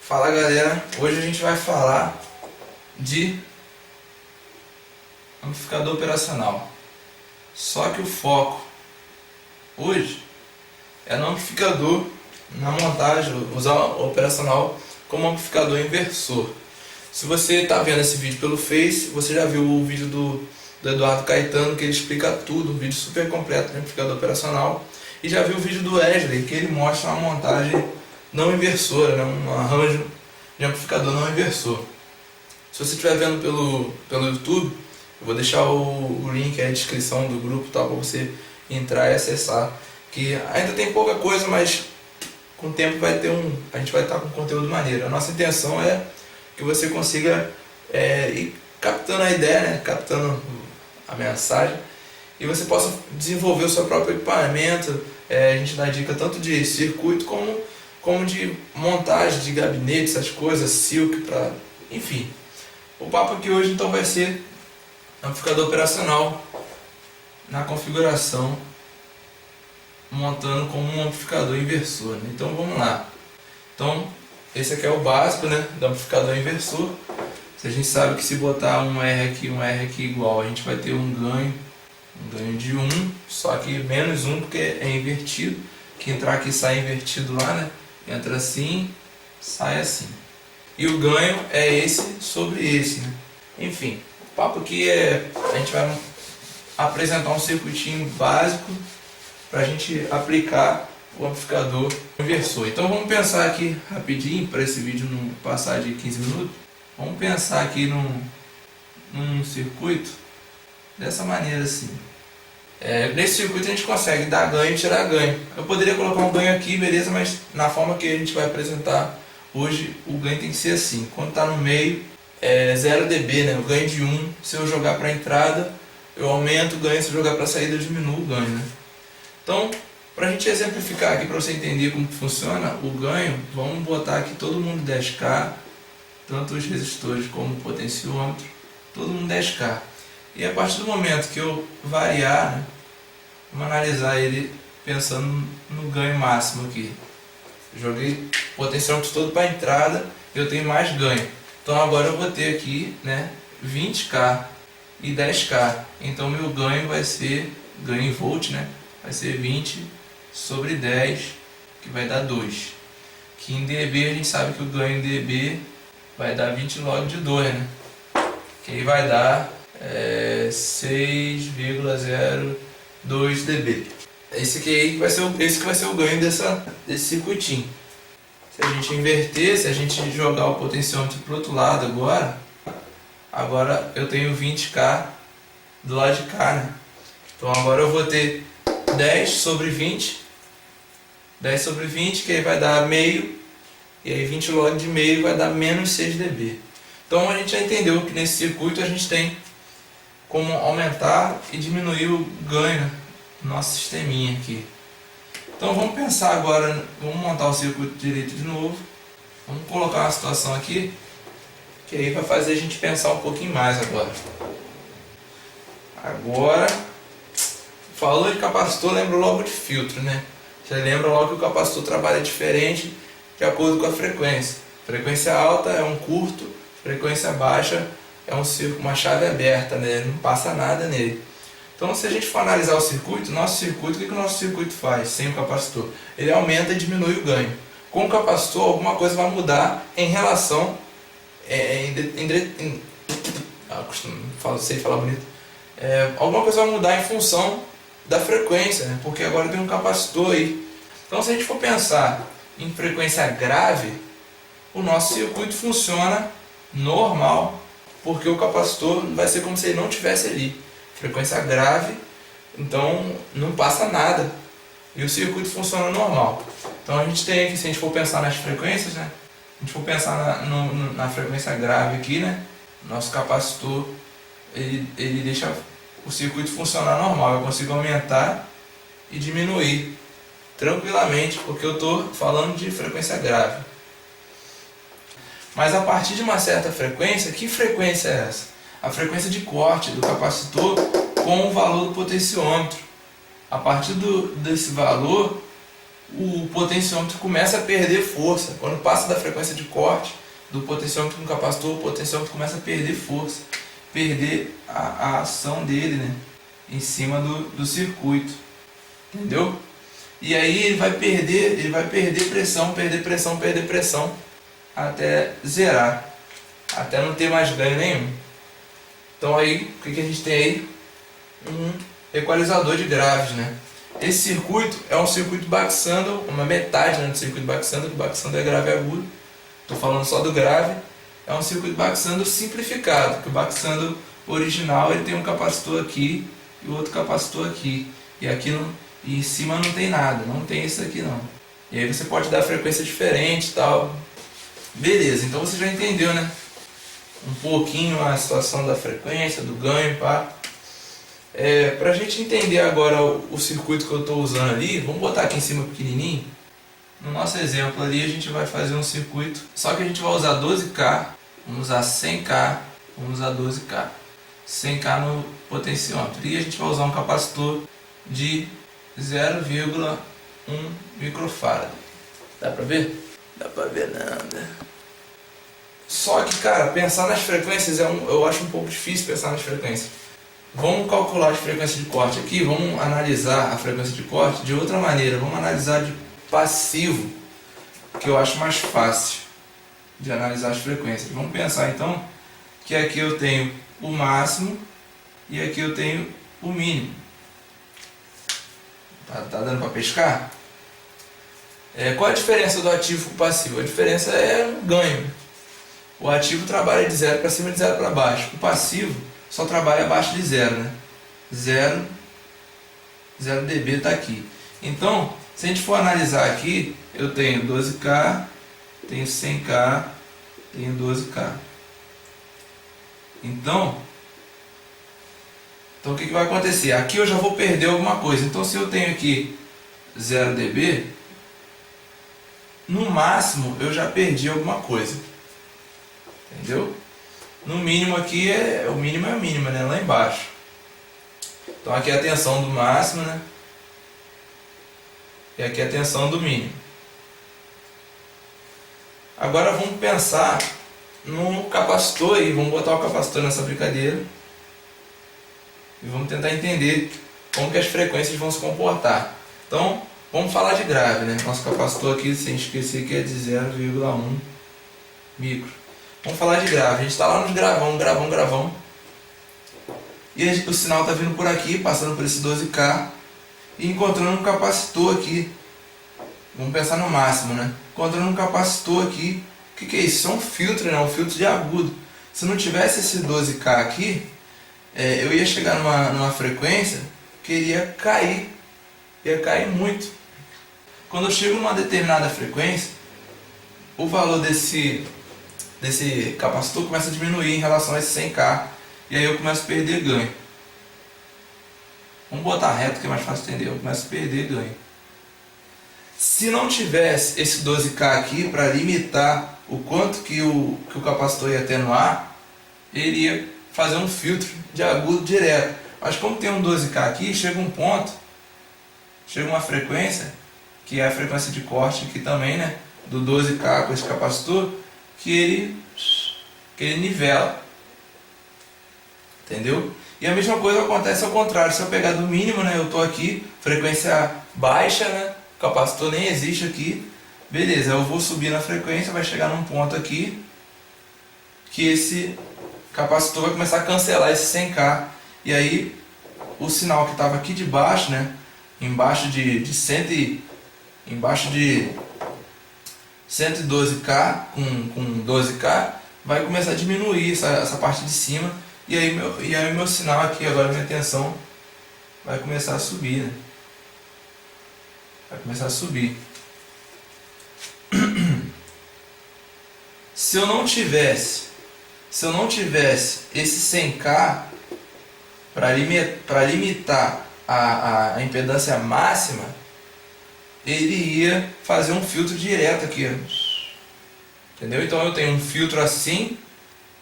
Fala galera, hoje a gente vai falar de amplificador operacional. Só que o foco hoje é no amplificador, na montagem, usar o operacional como amplificador inversor. Se você está vendo esse vídeo pelo Face, você já viu o vídeo do Eduardo Caetano, que ele explica tudo, um vídeo super completo de amplificador operacional. E já viu o vídeo do Wesley, que ele mostra uma montagem não inversora, né? Um arranjo de amplificador não inversor. Se você estiver vendo pelo YouTube, eu vou deixar o link aí na descrição do grupo para você entrar e acessar. Que ainda tem pouca coisa, mas com o tempo a gente vai estar com conteúdo maneiro. A nossa intenção é que você consiga ir captando a ideia, né? Captando a mensagem, e você possa desenvolver o seu próprio equipamento. A gente dá dica tanto de circuito como de montagem de gabinete, essas coisas, silk, enfim. O papo aqui hoje então vai ser amplificador operacional na configuração, montando como um amplificador inversor, né? Então vamos lá. Então esse aqui é o básico, né, do amplificador inversor. A gente sabe que se botar um R aqui igual, a gente vai ter um ganho de 1, só que menos 1 porque é invertido. Que entrar aqui sai invertido lá, né? Entra assim, sai assim. E o ganho é esse sobre esse, né? Enfim, o papo aqui a gente vai apresentar um circuitinho básico para a gente aplicar o amplificador inversor. Então vamos pensar aqui rapidinho, para esse vídeo não passar de 15 minutos. Vamos pensar aqui num circuito dessa maneira assim. Nesse circuito a gente consegue dar ganho e tirar ganho. Eu poderia colocar um ganho aqui, beleza, mas na forma que a gente vai apresentar hoje, o ganho tem que ser assim. Quando está no meio, 0 dB, né? O ganho de 1, se eu jogar para a entrada, eu aumento o ganho, se eu jogar para a saída, eu diminuo o ganho, né? Então, para a gente exemplificar aqui, para você entender como funciona o ganho, vamos botar aqui todo mundo 10K, tanto os resistores como o potenciômetro, todo mundo 10K. E a partir do momento que eu variar, né, vamos analisar ele pensando no ganho máximo aqui. Joguei o potenciômetro todo para a entrada, eu tenho mais ganho. Então agora eu vou ter aqui, né, 20K e 10K. Então meu ganho vai ser, ganho em volt, né, vai ser 20 sobre 10, que vai dar 2. Que em dB a gente sabe que o ganho em dB vai dar 20 log de 2, né? Que aí vai dar 6,02 dB. Esse aqui vai ser o ganho desse circuitinho. Se a gente inverter, se a gente jogar o potenciômetro para o outro lado agora eu tenho 20K do lado de cá, né? Então agora eu vou ter 10 sobre 20, que aí vai dar meio. E aí 20 log de meio vai dar menos 6 dB. Então a gente já entendeu que nesse circuito a gente tem como aumentar e diminuir o ganho do nosso sisteminha aqui. Então vamos pensar agora, vamos montar o circuito direito de novo. Vamos colocar uma situação aqui, que aí vai fazer a gente pensar um pouquinho mais agora. Falou de capacitor, lembra logo de filtro, né? Já lembra logo que o capacitor trabalha diferente de acordo com a frequência. Frequência alta é um curto, frequência baixa é uma chave aberta, né? Não passa nada nele. Então se a gente for analisar o circuito, o que o nosso circuito faz sem o capacitor? Ele aumenta e diminui o ganho. Com o capacitor alguma coisa vai mudar em relação, sei falar bonito, alguma coisa vai mudar em função da frequência, né? Porque agora tem um capacitor aí. Então se a gente for pensar em frequência grave, o nosso circuito funciona normal, porque o capacitor vai ser como se ele não tivesse ali. Frequência grave, então não passa nada e o circuito funciona normal. Então a gente tem aqui, se a gente for pensar nas frequências, né? Se a gente for pensar na frequência grave aqui, né? Nosso capacitor ele deixa o circuito funcionar normal. Eu consigo aumentar e diminuir tranquilamente, porque eu estou falando de frequência grave. Mas a partir de uma certa frequência, que frequência é essa? A frequência de corte do capacitor com o valor do potenciômetro. A partir desse valor, o potenciômetro começa a perder força. Quando passa da frequência de corte do potenciômetro no capacitor, o potenciômetro começa a perder força, perder a ação dele, né, em cima do circuito, entendeu? E aí ele vai perder pressão, perder pressão até zerar, até não ter mais ganho nenhum. Então aí, o que a gente tem aí? Um equalizador de graves, né? Esse circuito é um circuito Baxandall, uma metade, né, do circuito Baxandall, que o Baxandall é grave e agudo. Estou falando só do grave. É um circuito Baxandall simplificado, que o Baxandall original ele tem um capacitor aqui e outro capacitor aqui. E aqui e em cima não tem nada, não tem isso aqui não. E aí você pode dar frequência diferente e tal. Beleza, então você já entendeu, né? Um pouquinho a situação da frequência, do ganho, pá. Para a gente entender agora o circuito que eu estou usando ali, vamos botar aqui em cima pequenininho. No nosso exemplo ali a gente vai fazer um circuito, só que a gente vai usar 12K, vamos usar 100K, vamos usar 12K. 100K no potenciômetro. E a gente vai usar um capacitor de 0,1 microfarad. Dá pra ver? Dá pra ver nada. Só que, cara, pensar nas frequências eu acho um pouco difícil pensar nas frequências. Vamos calcular as frequências de corte aqui, vamos analisar a frequência de corte de outra maneira. Vamos analisar de passivo, que eu acho mais fácil de analisar as frequências. Vamos pensar então que aqui eu tenho o máximo e aqui eu tenho o mínimo. Tá dando para pescar? Qual a diferença do ativo para o passivo? A diferença é o ganho. O ativo trabalha de 0 para cima e de 0 para baixo. O passivo só trabalha abaixo de 0, né? 0 dB está aqui. Então, se a gente for analisar aqui, eu tenho 12K, tenho 100K, tenho 12K. Então o que vai acontecer? Aqui eu já vou perder alguma coisa. Então, se eu tenho aqui 0 dB, no máximo eu já perdi alguma coisa. Entendeu? No mínimo aqui o mínimo é o mínimo, né? Lá embaixo. Então aqui é a tensão do máximo, né? E aqui é a tensão do mínimo. Agora vamos pensar no capacitor aí. Vamos botar o capacitor nessa brincadeira. E vamos tentar entender como que as frequências vão se comportar. Então, vamos falar de grave, né? Nosso capacitor aqui, sem esquecer que é de 0,1 micro. Vamos falar de grave. A gente está lá nos gravão. E o sinal está vindo por aqui, passando por esse 12K. E encontrando um capacitor aqui. Vamos pensar no máximo, né? Encontrando um capacitor aqui. O que é isso? Isso é um filtro, né? Um filtro de agudo. Se não tivesse esse 12K aqui, eu ia chegar numa frequência que iria cair. Ia cair muito. Quando eu chego numa determinada frequência, o valor desse capacitor começa a diminuir em relação a esse 100K. E aí eu começo a perder ganho. Vamos botar reto que é mais fácil entender. Eu começo a perder ganho. Se não tivesse esse 12K aqui para limitar o quanto que o capacitor ia atenuar, ele ia fazer um filtro de agudo direto. Mas como tem um 12K aqui, chega um ponto, chega uma frequência, que é a frequência de corte aqui também, né? Do 12K com esse capacitor, que ele nivela. Entendeu? E a mesma coisa acontece ao contrário. Se eu pegar do mínimo, né, eu estou aqui, frequência baixa, né, o capacitor nem existe aqui. Beleza, eu vou subir na frequência, vai chegar num ponto aqui que esse capacitor vai começar a cancelar esse 100K. E aí o sinal que estava aqui de baixo, né, embaixo de 112K com 12K, vai começar a diminuir essa parte de cima. E aí o meu sinal aqui, agora minha tensão vai começar a subir, né? Vai começar a subir. Se eu não tivesse esse 100K para limitar a impedância máxima, ele ia fazer um filtro direto aqui, entendeu? Então eu tenho um filtro assim,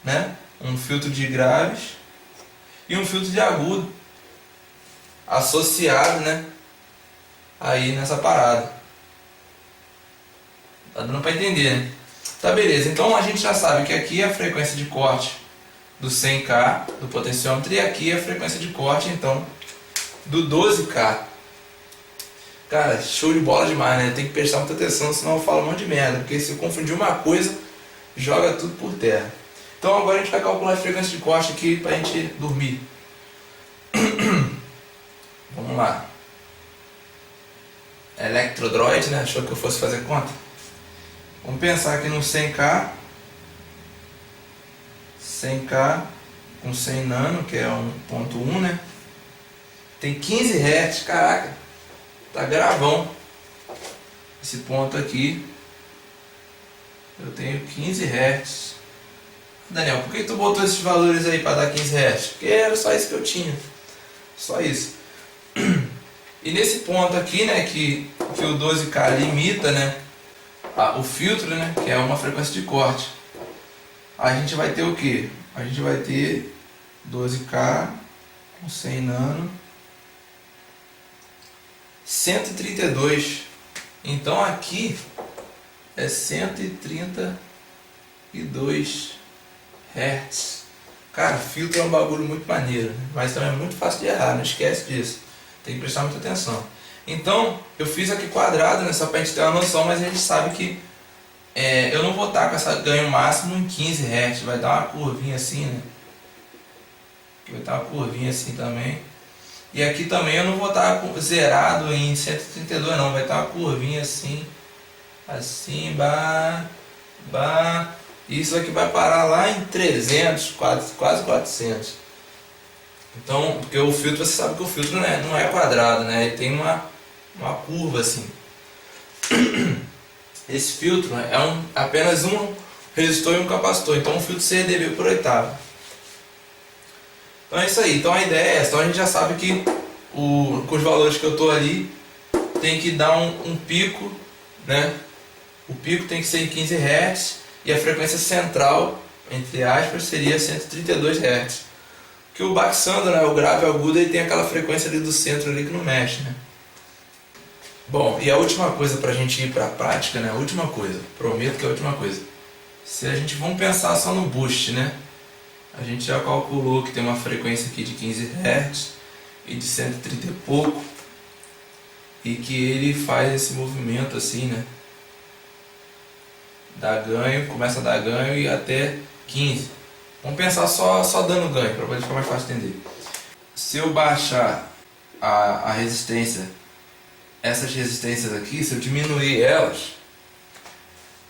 né? Um filtro de graves e um filtro de agudo associado, né? Aí nessa parada. Tá dando para entender, né? Tá, beleza. Então a gente já sabe que aqui é a frequência de corte do 100K do potenciômetro e aqui é a frequência de corte, então, do 12K. Cara, show de bola demais, né? Tem que prestar muita atenção, senão eu falo um monte de merda. Porque se eu confundir uma coisa, joga tudo por terra. Então agora a gente vai calcular a frequência de corte aqui pra gente dormir. Vamos lá. Electrodroid, né? Achou que eu fosse fazer conta? Vamos pensar aqui no 100K. 100K com 100 nano, que é 1.1, né? Tem 15 Hz, caraca. Tá gravão. Esse ponto aqui. Eu tenho 15 Hz. Daniel, por que tu botou esses valores aí para dar 15 Hz? Porque era só isso que eu tinha. Só isso. E nesse ponto aqui, né, que o 12K limita, né, o filtro, né, que é uma frequência de corte. A gente vai ter o que? A gente vai ter 12K com 100 nano, 132. Então aqui é 132 Hz. Cara, filtro é um bagulho muito maneiro, né? Mas também é muito fácil de errar, não esquece disso. Tem que prestar muita atenção. Então, eu fiz aqui quadrado, né, só pra gente ter uma noção, mas a gente sabe que eu não vou estar com esse ganho máximo em 15 Hz. Vai dar uma curvinha assim, né? Vai dar uma curvinha assim também. E aqui também eu não vou estar zerado em 132 não. Vai estar uma curvinha assim. Assim, isso aqui vai parar lá em 300, quase 400. Então, porque o filtro, você sabe que o filtro não é quadrado, né? Ele tem uma curva assim. Esse filtro é apenas um resistor e um capacitor. Então, um filtro 6 dB por oitava. Então é isso aí. Então a ideia é essa. Então a gente já sabe que com os valores que eu estou ali, tem que dar um pico, né? O pico tem que ser em 15 Hz e a frequência central, entre aspas, seria 132 Hz. Que o baxando, né, o grave agudo, ele tem aquela frequência ali do centro ali que não mexe, né? Bom, e a última coisa para a gente ir para a prática, né? A última coisa, prometo que é a última coisa. Se a gente vamos pensar só no boost, né? A gente já calculou que tem uma frequência aqui de 15 Hz e de 130 e pouco, e que ele faz esse movimento assim, né? Dá ganho, começa a dar ganho e até 15. Vamos pensar só dando ganho, para poder ficar mais fácil de entender. Se eu baixar a resistência, essas resistências aqui, se eu diminuir elas,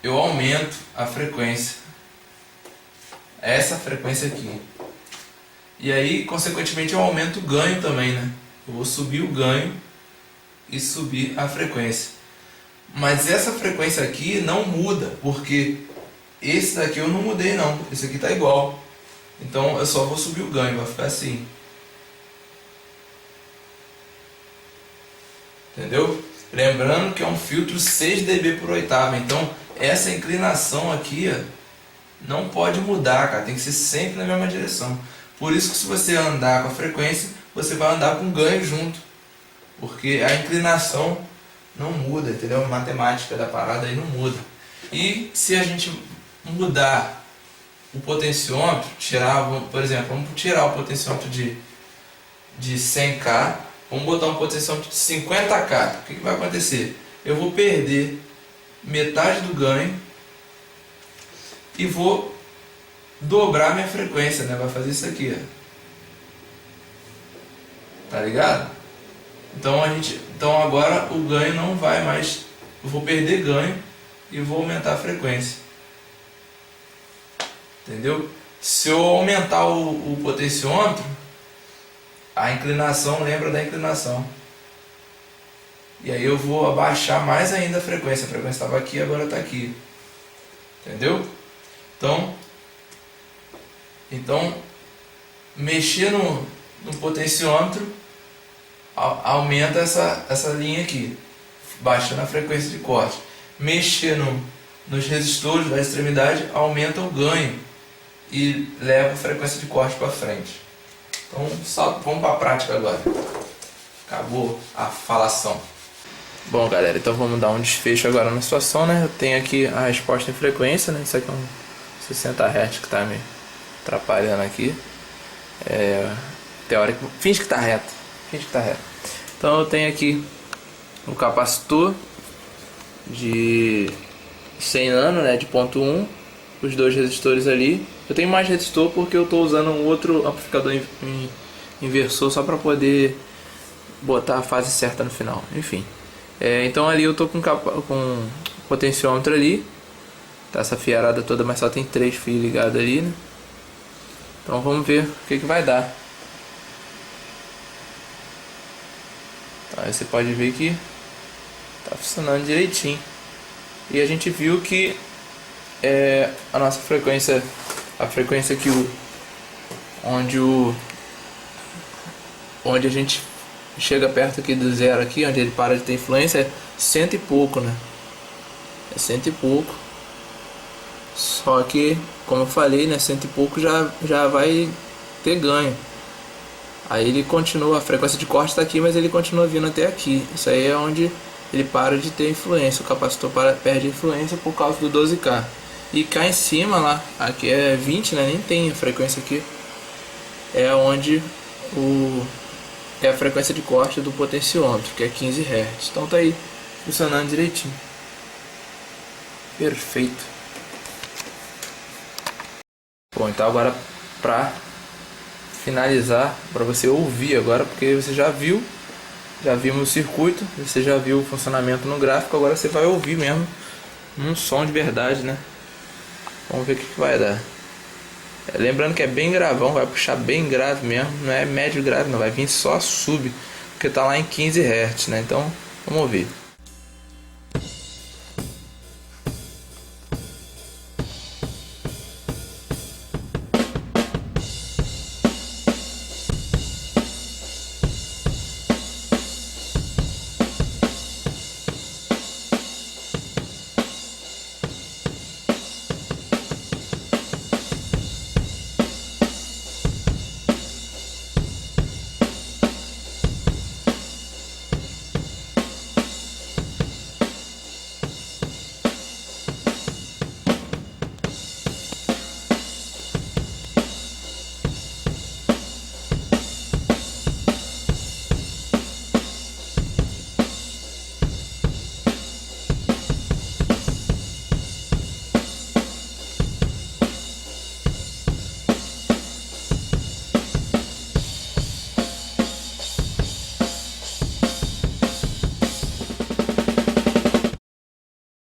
eu aumento a frequência. Essa frequência aqui. E aí, consequentemente, eu aumento o ganho também, né? Eu vou subir o ganho e subir a frequência. Mas essa frequência aqui não muda, porque esse daqui eu não mudei não. Esse aqui tá igual. Então eu só vou subir o ganho, vai ficar assim. Entendeu? Lembrando que é um filtro 6 dB por oitava. Então essa inclinação aqui, ó, não pode mudar, cara. Tem que ser sempre na mesma direção. Por isso que se você andar com a frequência, você vai andar com o ganho junto. Porque a inclinação não muda, entendeu? A matemática da parada aí não muda. E se a gente mudar o potenciômetro, por exemplo, vamos tirar o potenciômetro de 100K, vamos botar um potenciômetro de 50K. O que vai acontecer? Eu vou perder metade do ganho e vou dobrar minha frequência, né? Vai fazer isso aqui, ó. Tá ligado? Então agora o ganho não vai mais. Eu vou perder ganho e vou aumentar a frequência. Entendeu? Se eu aumentar o potenciômetro, a inclinação lembra da inclinação. E aí eu vou abaixar mais ainda a frequência. A frequência estava aqui, agora está aqui. Entendeu? Então mexer no potenciômetro aumenta essa linha aqui, baixando a frequência de corte. Mexer nos resistores da extremidade aumenta o ganho e leva a frequência de corte para frente. Então vamos para a prática agora. Acabou a falação. Bom, galera, então vamos dar um desfecho agora na situação, né? Eu tenho aqui a resposta em frequência, né? Isso aqui é um 60 Hz que tá me atrapalhando aqui. Teórico, finge que tá reto. Então eu tenho aqui o capacitor de 100 nano, né? De ponto 1. Os dois resistores ali. Eu tenho mais resistor porque eu estou usando um outro amplificador inversor só para poder botar a fase certa no final. Enfim. Então ali eu estou com potenciômetro ali. Tá essa fiarada toda, mas só tem 3 fios ligados ali, né? Então vamos ver o que vai dar. Então, aí você pode ver que tá funcionando direitinho. E a gente viu que a nossa frequência, a frequência que onde a gente chega perto aqui do zero aqui, onde ele para de ter influência, é 100 e pouco, né? É 100 e pouco. Só que, como eu falei, né, 100 e pouco já vai ter ganho. Aí ele continua, a frequência de corte está aqui, mas ele continua vindo até aqui. Isso aí é onde ele para de ter influência, o capacitor perde influência por causa do 12K. E cá em cima lá, aqui é 20, né? Nem tem a frequência aqui. É onde é a frequência de corte do potenciômetro, que é 15 Hz. Então tá aí, funcionando direitinho. Perfeito. Bom, então agora pra finalizar, para você ouvir agora, porque você já vimos o circuito, você já viu o funcionamento no gráfico, agora você vai ouvir mesmo um som de verdade, né? Vamos ver o que vai dar. Lembrando que é bem gravão, vai puxar bem grave mesmo, não é médio grave não, vai vir só sub, porque tá lá em 15 Hz, né? Então, vamos ouvir.